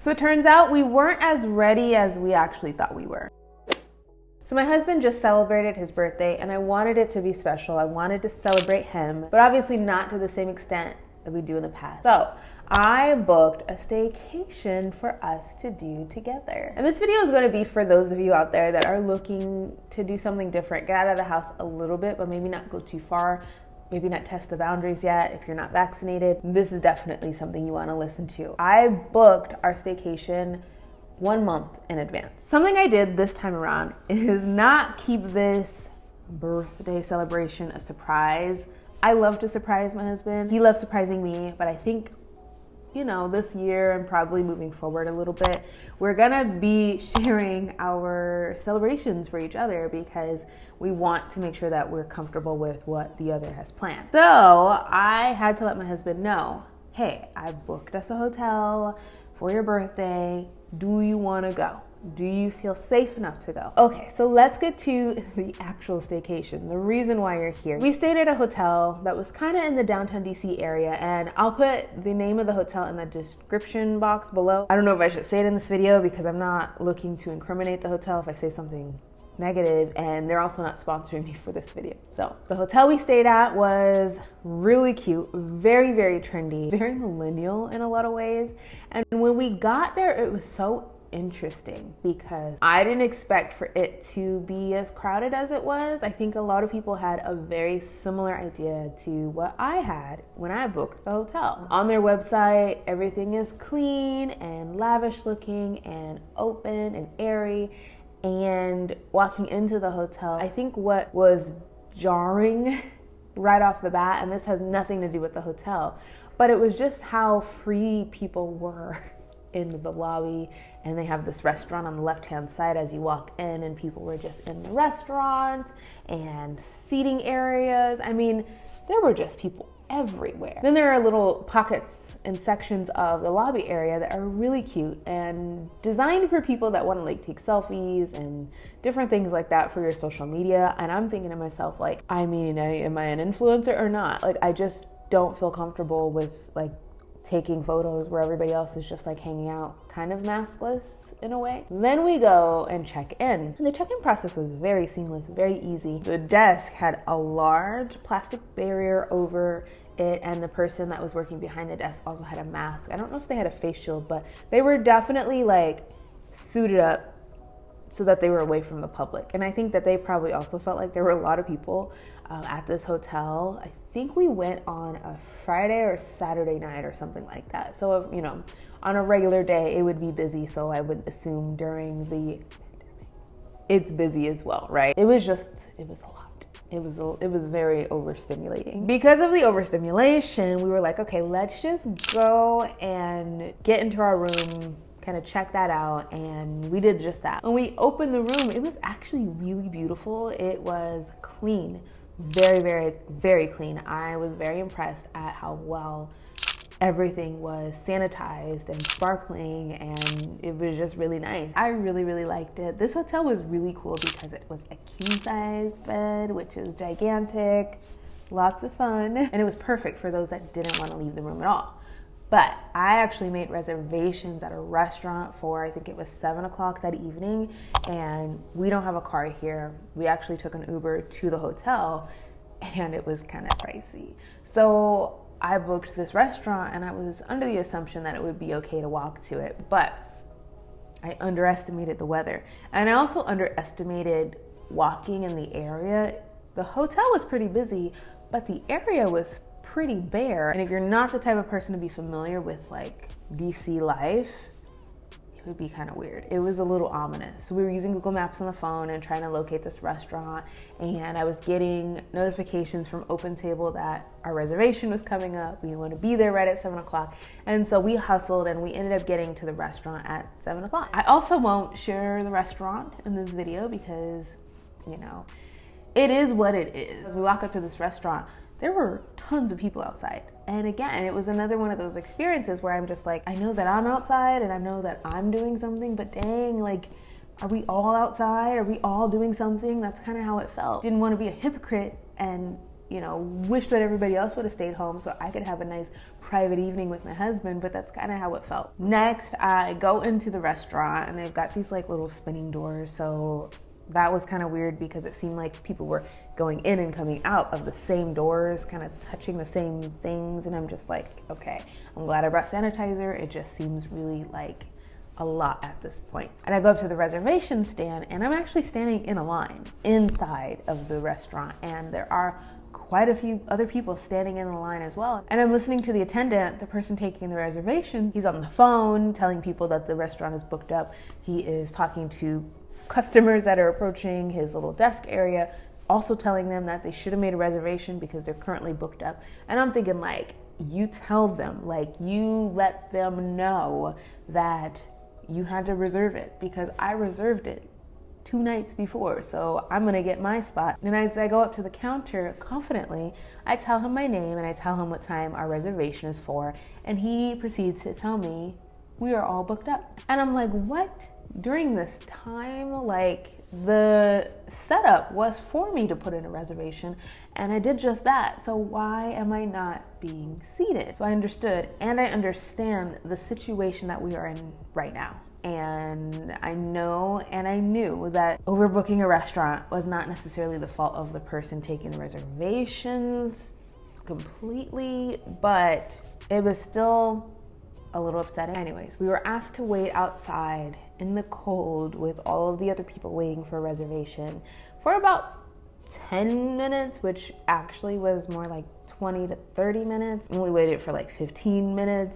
So it turns out we weren't as ready as we actually thought we were. So my husband just celebrated his birthday and I wanted it to be special. I wanted to celebrate him, but obviously not to the same extent that we do in the past. So I booked a staycation for us to do together. And this video is going to be for those of you out there that are looking to do something different, get out of the house a little bit, but maybe not go too far, maybe not test the boundaries yet. If you're not vaccinated, this is definitely something you want to listen to. I booked our staycation 1 month in advance. Something I did this time around is not keep this birthday celebration a surprise. I love to surprise my husband. He loves surprising me, but I think, you know, this year and probably moving forward a little bit, we're gonna be sharing our celebrations for each other because we want to make sure that we're comfortable with what the other has planned. So I had to let my husband know, hey, I booked us a hotel for your birthday. Do you wanna go? Do you feel safe enough to go? Okay, so let's get to the actual staycation, the reason why you're here. We stayed at a hotel that was kind of in the downtown DC area, and I'll put the name of the hotel in the description box below. I don't know if I should say it in this video because I'm not looking to incriminate the hotel if I say something negative, and they're also not sponsoring me for this video. So the hotel we stayed at was really cute, very, very trendy, very millennial in a lot of ways. And when we got there, it was so interesting because I didn't expect for it to be as crowded as it was. I think a lot of people had a very similar idea to what I had when I booked the hotel. On their website, everything is clean and lavish looking and open and airy. And walking into the hotel, I think what was jarring right off the bat, and this has nothing to do with the hotel, but it was just how free people were in the lobby. And they have this restaurant on the left-hand side as you walk in, and people were just in the restaurant and seating areas. I mean, there were just people everywhere. Then there are little pockets and sections of the lobby area that are really cute and designed for people that want to like take selfies and different things like that for your social media. And I'm thinking to myself, like, I mean, am I an influencer or not? Like, I just don't feel comfortable with like taking photos where everybody else is just like hanging out kind of maskless in a way. Then we go and check in. And the check-in process was very seamless, very easy. The desk had a large plastic barrier over it, and the person that was working behind the desk also had a mask. I don't know if they had a face shield, but they were definitely like suited up so that they were away from the public. And I think that they probably also felt like there were a lot of people at this hotel. I think we went on a Friday or Saturday night or something like that. So, you know, on a regular day, it would be busy. So I would assume during the it's busy as well, right? It was a lot. It was very overstimulating. Because of the overstimulation, we were like, okay, let's just go and get into our room, kind of check that out, and we did just that. When we opened the room, it was actually really beautiful. It was clean, very, very, very clean. I was very impressed at how well everything was sanitized and sparkling, and it was just really nice. I really, really liked it. This hotel was really cool because it was a king size bed, which is gigantic, lots of fun, and it was perfect for those that didn't want to leave the room at all. But I actually made reservations at a restaurant for, I think it was 7 o'clock that evening, and we don't have a car here. We actually took an Uber to the hotel, and it was kind of pricey. So I booked this restaurant, and I was under the assumption that it would be okay to walk to it, but I underestimated the weather. And I also underestimated walking in the area. The hotel was pretty busy, but the area was pretty bare. And if you're not the type of person to be familiar with like DC life, it would be kind of weird. It was a little ominous. So we were using Google Maps on the phone and trying to locate this restaurant, and I was getting notifications from OpenTable that our reservation was coming up. We want to be there right at 7 o'clock. And so we hustled and we ended up getting to the restaurant at 7 o'clock. I also won't share the restaurant in this video because, you know, it is what it is. As we walk up to this restaurant, there were tons of people outside. And again, it was another one of those experiences where I'm just like, I know that I'm outside and I know that I'm doing something, but dang, like, are we all outside? Are we all doing something? That's kind of how it felt. Didn't want to be a hypocrite and, you know, wish that everybody else would have stayed home so I could have a nice private evening with my husband, but that's kind of how it felt. Next, I go into the restaurant and they've got these like little spinning doors. So that was kind of weird because it seemed like people were going in and coming out of the same doors, kind of touching the same things. And I'm just like, okay, I'm glad I brought sanitizer. It just seems really like a lot at this point. And I go up to the reservation stand and I'm actually standing in a line inside of the restaurant. And there are quite a few other people standing in the line as well. And I'm listening to the attendant, the person taking the reservation. He's on the phone telling people that the restaurant is booked up. He is talking to customers that are approaching his little desk area, also telling them that they should have made a reservation because they're currently booked up. And I'm thinking, like, you tell them, like, you let them know that you had to reserve it because I reserved it 2 nights before, so I'm gonna get my spot. And as I go up to the counter confidently, I tell him my name and I tell him what time our reservation is for, and he proceeds to tell me we are all booked up. And I'm like, what? During this time, like, the setup was for me to put in a reservation and I did just that. So why am I not being seated? So I understood, and I understand the situation that we are in right now. And I know and I knew that overbooking a restaurant was not necessarily the fault of the person taking the reservations completely, but it was still a little upsetting. Anyways, we were asked to wait outside in the cold with all of the other people waiting for a reservation for about 10 minutes, which actually was more like 20 to 30 minutes. And we waited for like 15 minutes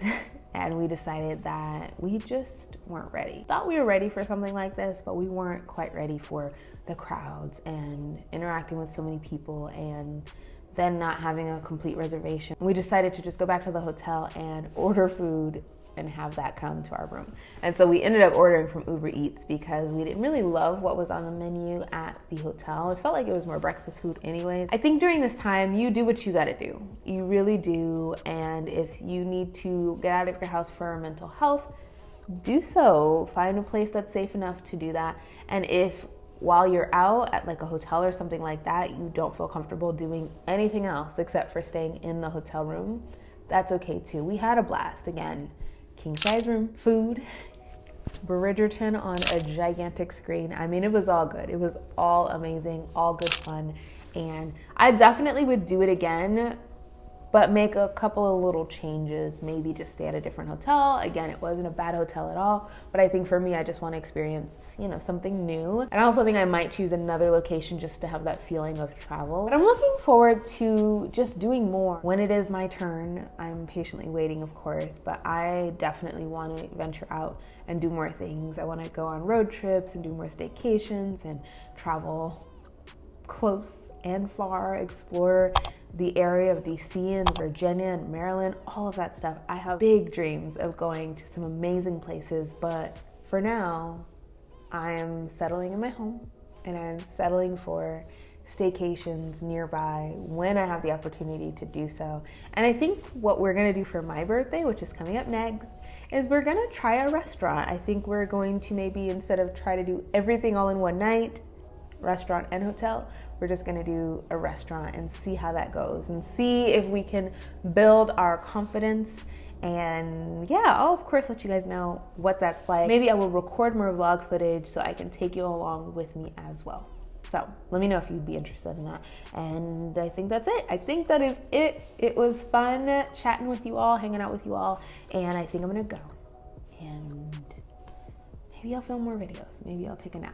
and we decided that we just weren't ready. Thought we were ready for something like this, but we weren't quite ready for the crowds and interacting with so many people and then not having a complete reservation. We decided to just go back to the hotel and order food and have that come to our room. And so we ended up ordering from Uber Eats because we didn't really love what was on the menu at the hotel. It felt like it was more breakfast food anyways. I think during this time, you do what you gotta do. You really do. And if you need to get out of your house for mental health, do so. Find a place that's safe enough to do that. And if while you're out at like a hotel or something like that, you don't feel comfortable doing anything else except for staying in the hotel room, that's okay too. We had a blast. Again, king size room, food, Bridgerton on a gigantic screen. I mean, it was all good. It was all amazing, all good fun. And I definitely would do it again, but make a couple of little changes, maybe just stay at a different hotel. Again, it wasn't a bad hotel at all, but I think for me, I just want to experience, you know, something new. And I also think I might choose another location just to have that feeling of travel. But I'm looking forward to just doing more. When it is my turn, I'm patiently waiting, of course, but I definitely want to venture out and do more things. I want to go on road trips and do more staycations and travel close and far, explore the area of DC and Virginia and Maryland, all of that stuff. I have big dreams of going to some amazing places, but for now, I am settling in my home and I'm settling for staycations nearby when I have the opportunity to do so. And I think what we're gonna do for my birthday, which is coming up next, is we're gonna try a restaurant. I think we're going to maybe, instead of try to do everything all in one night, restaurant and hotel, we're just gonna do a restaurant and see how that goes and see if we can build our confidence. And yeah, I'll of course let you guys know what that's like. Maybe I will record more vlog footage so I can take you along with me as well. So let me know if you'd be interested in that. And I think that's it. I think that is it. It was fun chatting with you all, hanging out with you all. And I think I'm gonna go. And maybe I'll film more videos. Maybe I'll take a nap.